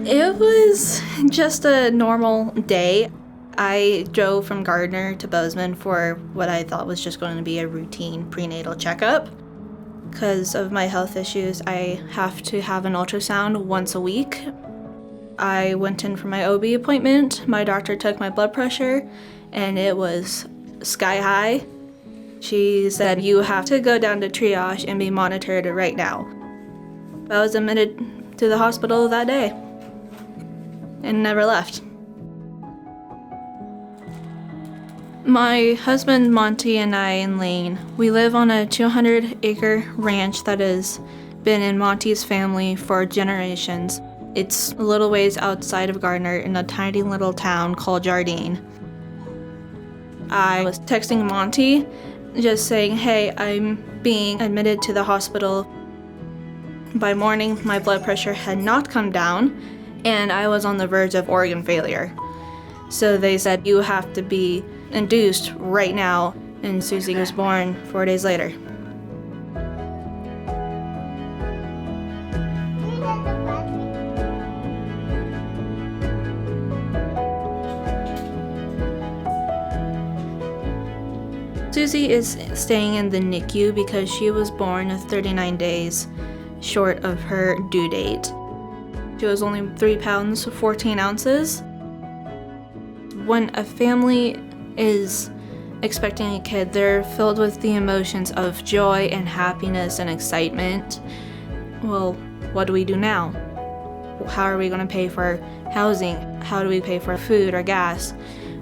It was just a normal day. I drove from Gardner to Bozeman for what I thought was just going to be a routine prenatal checkup. Because of my health issues, I have to have an ultrasound once a week. I went in for my OB appointment. My doctor took my blood pressure, and it was sky high. She said, "You have to go down to triage and be monitored right now." I was admitted to the hospital that day and never left. My husband Monty and I and Lane, we live on a 200-acre ranch that has been in Monty's family for generations. It's a little ways outside of Gardner in a tiny little town called Jardine. I was texting Monty just saying, "Hey, I'm being admitted to the hospital." By morning, my blood pressure had not come down and I was on the verge of organ failure. So they said, "You have to be induced right now," and Susie was born 4 days later. Susie is staying in the NICU because she was born 39 days short of her due date. She was only 3 pounds, 14 ounces. When a family is expecting a kid, they're filled with the emotions of joy and happiness and excitement. Well, what do we do now? How are we going to pay for housing? How do we pay for food or gas?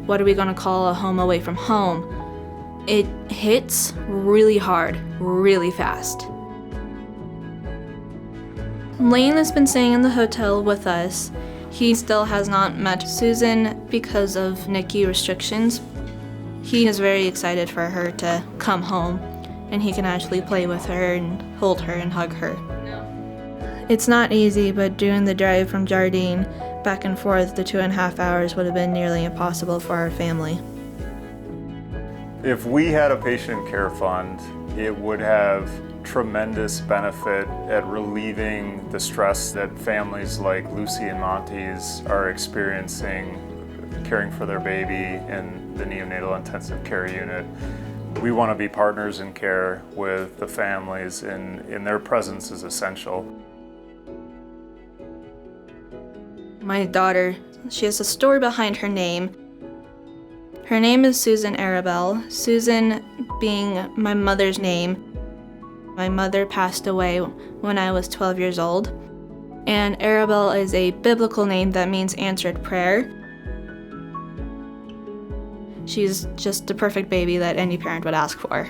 What are we going to call a home away from home? It hits really hard, really fast. Lane has been staying in the hotel with us. He still has not met Susan because of NICU restrictions. He is very excited for her to come home and he can actually play with her and hold her and hug her. It's not easy, but doing the drive from Jardine back and forth the 2.5 hours would have been nearly impossible for our family. If we had a patient care fund, it would have tremendous benefit at relieving the stress that families like Lucy and Monty's are experiencing caring for their baby in the neonatal intensive care unit. We want to be partners in care with the families, and their presence is essential. My daughter, she has a story behind her name. Her name is Susan Arabelle, Susan being my mother's name. My mother passed away when I was 12 years old, and Arabelle is a biblical name that means answered prayer. She's just the perfect baby that any parent would ask for.